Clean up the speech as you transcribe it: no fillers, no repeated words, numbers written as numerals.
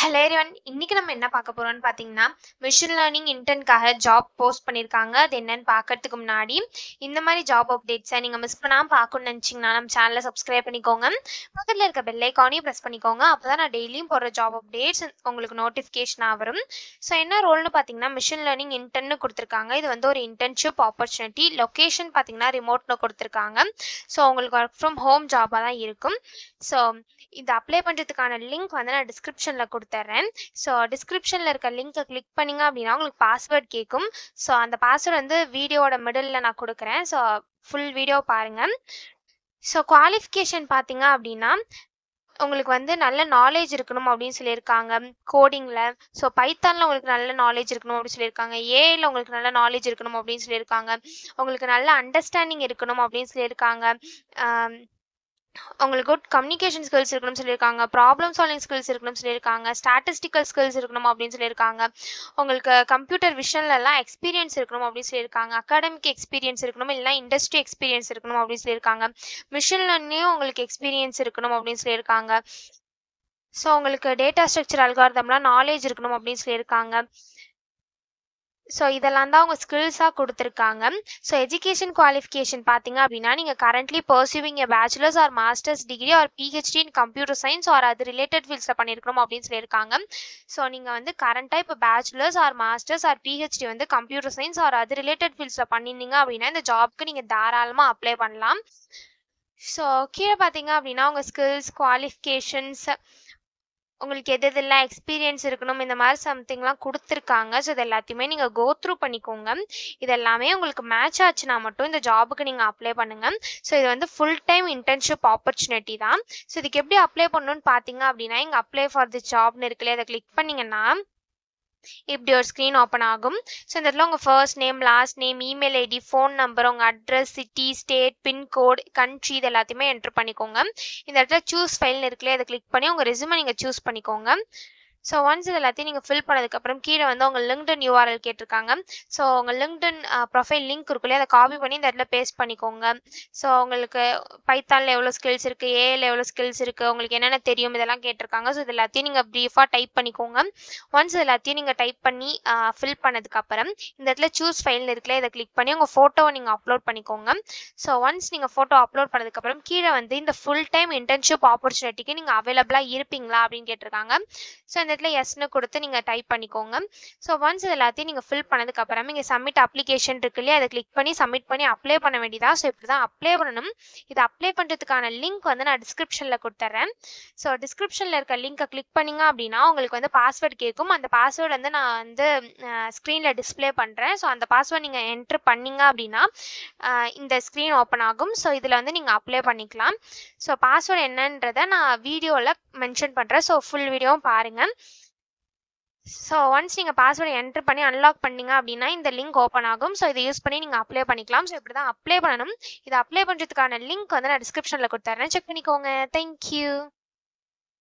Hello everyone. இன்னைக்கு நம்ம என்ன பார்க்க போறோம்னு பார்த்தீங்கன்னா, மெஷின் லேர்னிங் இன்டர்ன்க்காக ஜாப் போஸ்ட் பண்ணியிருக்காங்க. அது என்னன்னு பார்க்கறதுக்கு முன்னாடி, இந்த மாதிரி ஜாப் அப்டேட்ஸை நீங்க மிஸ் பண்ணாம பார்க்கணும்னு நினைச்சீங்கன்னா, நம்ம சேனலை சப்ஸ்கிரைப் பண்ணிக்கோங்க. பக்கத்துல இருக்க பெல் ஐக்கானையும் பிரஸ் பண்ணிக்கோங்க. அப்பதான் நான் டெய்லியும் போடுற ஜாப் அப்டேட்ஸ் உங்களுக்கு நோட்டிஃபிகேஷனா வரும். ஸோ என்ன ரோல்னு பார்த்தீங்கன்னா, மெஷின் லேர்னிங் இன்டர்ன்னு கொடுத்துருக்காங்க. இது வந்து ஒரு இன்டர்ன்ஷிப் ஆப்பர்ச்சுனிட்டி. லொகேஷன் பார்த்தீங்கன்னா ரிமோட்னு கொடுத்துருக்காங்க. ஸோ உங்களுக்கு ஒர்க் ஃப்ரம் ஹோம் ஜாபாக தான் இருக்கும். ஸோ இது அப்ளை பண்ணுறதுக்கான லிங்க் வந்து நான் டிஸ்கிரிப்ஷனில் கொடுத்துட்றேன். ஸோ டிஸ்கிரிப்ஷனில் இருக்க லிங்க்கை கிளிக் பண்ணிங்க அப்படின்னா உங்களுக்கு பாஸ்வேர்ட் கேட்கும். ஸோ அந்த பாஸ்வேர்டு வந்து வீடியோட மிடில் நான் கொடுக்குறேன். ஸோ ஃபுல் வீடியோ பாருங்கள். ஸோ குவாலிஃபிகேஷன் பார்த்தீங்க அப்படின்னா உங்களுக்கு வந்து நல்ல நாலேஜ் இருக்கணும் அப்படின்னு சொல்லியிருக்காங்க கோடிங்கில். ஸோ பைத்தானில் உங்களுக்கு நல்ல நாலேஜ் இருக்கணும் அப்படின்னு சொல்லியிருக்காங்க. ஏஐயில் உங்களுக்கு நல்ல நாலேஜ் இருக்கணும் அப்படின்னு சொல்லியிருக்காங்க. உங்களுக்கு நல்ல அண்டர்ஸ்டாண்டிங் இருக்கணும் அப்படின்னு சொல்லியிருக்காங்க. உங்களுக்கு குட் கம்யூனிகேஷன் ஸ்கில்ஸ் இருக்கணும்னு சொல்லியிருக்காங்க. ப்ராப்ளம் சால்விங் ஸ்கில்ஸ் இருக்கணும்னு சொல்லியிருக்காங்க. ஸ்டாட்டிஸ்டிக்கல் ஸ்கில்ஸ் இருக்கணும் அப்படின்னு சொல்லியிருக்காங்க. உங்களுக்கு கம்ப்யூட்டர் விஷன்லலாம் எக்ஸ்பீரியன்ஸ் இருக்கணும் அப்படின்னு சொல்லியிருக்காங்க. அகாடமிக் எக்ஸ்பீரியன்ஸ் இருக்கணும், இல்லைனா இண்டஸ்ட்ரி எக்ஸ்பீரியன்ஸ் இருக்கணும் அப்படின்னு சொல்லியிருக்காங்க. மிஷின் லேர்னிங்லையும் உங்களுக்கு எக்ஸ்பீரியன்ஸ் இருக்கணும் அப்படின்னு சொல்லியிருக்காங்க. ஸோ உங்களுக்கு டேட்டா ஸ்ட்ரக்சர் அல்காரிதம்லாம் நாலேஜ் இருக்கணும் அப்படின்னு சொல்லியிருக்காங்க. ஸோ இதெல்லாம் தான் அவங்க ஸ்கில்ஸாக கொடுத்துருக்காங்க. ஸோ எஜுகேஷன் குவாலிஃபிகேஷன் பார்த்தீங்க அப்படின்னா நீங்கள் currently pursuing a bachelors or masters degree or PhD in computer science or அது ரிலேட்டட் ஃபீல்ட்ஸில் பண்ணியிருக்கணும் அப்படின்னு சொல்லியிருக்காங்க. ஸோ நீங்கள் வந்து கரண்ட்டாக இப்போ bachelors or masters or PhD வந்து கம்ப்யூட்டர் சயின்ஸ் ஆர் அது ரிலேட்டட் ஃபீல்ட்ஸில் பண்ணியிருந்தீங்க அப்படின்னா இந்த ஜாப்க்கு நீங்கள் தாராளமாக அப்ளை பண்ணலாம். ஸோ கீழே பார்த்தீங்க அப்படின்னா உங்கள் ஸ்கில்ஸ் குவாலிஃபிகேஷன்ஸ் உங்களுக்கு எதெல்லாம் எக்ஸ்பீரியன்ஸ் இருக்கணும் இந்த மாதிரி சம்திங்லாம் கொடுத்துருக்காங்க. ஸோ இது எல்லாத்தையுமே நீங்கள் கோ த்ரூ பண்ணிக்கோங்க. இதெல்லாமே உங்களுக்கு மேட்ச் ஆச்சுன்னா மட்டும் இந்த ஜாபுக்கு நீங்கள் அப்ளை பண்ணுங்கள். ஸோ இது வந்து ஃபுல் டைம் இன்டர்ன்ஷிப் ஆப்பர்ச்சுனிட்டி தான். ஸோ இதுக்கு எப்படி அப்ளை பண்ணணும்னு பார்த்தீங்க அப்படின்னா இங்கே அப்ளை ஃபார் தி ஜாப்னு இருக்குல்லையே அதை கிளிக் பண்ணிங்கன்னா இப்படி ஒரு ஸ்க்ரீன் ஓப்பன் ஆகும். ஸோ இந்த இடத்துல உங்கள் first name, last name, email ID, phone number, உங்கள் address, city, state, pincode, country இது எல்லாத்தையுமே என்ட்ரு பண்ணிக்கோங்க. இந்த இடத்துல சூஸ் ஃபைல்னு இருக்குல்லையே அதை கிளிக் பண்ணி உங்கள் ரெஸ்யூமை நீங்கள் சூஸ் பண்ணிக்கோங்க. ஸோ ஒன்ஸ் இது எல்லாத்தையும் நீங்கள் ஃபில் பண்ணதுக்கப்புறம் கீழே வந்து உங்கள் லிங்க்டின் URL கேட்டிருக்காங்க. ஸோ உங்கள் லிங்க்டின் ப்ரொஃபைல் லிங்க் இருக்குல்லையே அதை காப்பி பண்ணி இந்த இடத்துல பேஸ்ட் பண்ணிக்கோங்க. ஸோ உங்களுக்கு பைத்தானில் எவ்வளோ ஸ்கில்ஸ் இருக்குது, ஏஐயில் எவ்வளோ ஸ்கில்ஸ் இருக்குது, உங்களுக்கு என்னென்ன தெரியும் இதெல்லாம் கேட்டிருக்காங்க. ஸோ இது எல்லாத்தையும் நீங்கள் ப்ரீஃபாக டைப் பண்ணிக்கோங்க. ஒன்ஸ் இது எல்லாத்தையும் நீங்கள் டைப் பண்ணி ஃபில் பண்ணதுக்கப்புறம் இந்த இடத்துல சூஸ் ஃபைல்னு இருக்குல்ல இதை கிளிக் பண்ணி உங்கள் ஃபோட்டோவை நீங்கள் அப்லோட் பண்ணிக்கோங்க. ஸோ ஒன்ஸ் நீங்கள் ஃபோட்டோ அப்லோட் பண்ணதுக்கப்புறம் கீழே வந்து இந்த ஃபுல் டைம் இன்டர்ன்ஷிப் ஆப்பர்ச்சுனிட்டிக்கு நீங்கள் அவைலபிளாக இருப்பீங்களா அப்படின்னு கேட்டிருக்காங்க. ஸோ இந்த இடத்துல எஸ்ன்னு கொடுத்து நீங்கள் டைப் பண்ணிக்கோங்க. ஸோ ஒன்ஸ் இது எல்லாத்தையும் நீங்கள் ஃபில் பண்ணதுக்கப்புறம் இங்கே சப்மிட் அப்ளிகேஷன் இருக்கு இல்லையா அதை கிளிக் பண்ணி சப்மிட் பண்ணி அப்ளை பண்ண வேண்டியதா. ஸோ இப்படி தான் அப்ளை பண்ணணும். இது அப்ளை பண்ணுறதுக்கான லிங்க் வந்து நான் டிஸ்கிரிப்ஷனில் கொடுத்துட்றேன். ஸோ டிஸ்கிரிப்ஷனில் இருக்க லிங்கை கிளிக் பண்ணிங்க அப்படின்னா உங்களுக்கு வந்து பாஸ்வேர்டு கேட்கும். அந்த பாஸ்வேர்டு வந்து நான் வந்து ஸ்க்ரீனில் டிஸ்பிளே பண்ணுறேன். ஸோ அந்த பாஸ்வேர்டு நீங்கள் என்ட்ரு பண்ணிங்க அப்படின்னா இந்த ஸ்க்ரீன் ஓப்பன் ஆகும். ஸோ இதில் வந்து நீங்கள் அப்ளை பண்ணிக்கலாம். ஸோ பாஸ்வேர்டு என்னன்றதை நான் வீடியோவில் மென்ஷன் பண்ணுறேன். ஸோ ஃபுல் வீடியோவும் பாருங்கள். ஸோ ஒன்ஸ் நீங்கள் பாஸ்வேர்டு என்ட்ரு பண்ணி அன்லாக் பண்ணிங்க அப்படின்னா இந்த லிங்க் ஓப்பன் ஆகும். ஸோ இதை யூஸ் பண்ணி நீங்கள் அப்ளை பண்ணிக்கலாம். ஸோ இப்படி தான் அப்ளை பண்ணணும். இதை அப்ளை பண்ணுறதுக்கான லிங்க் வந்து நான் டிஸ்கிரிப்ஷனில் கொடுத்துட்றேன். செக் பண்ணிக்கோங்க. தேங்க்யூ.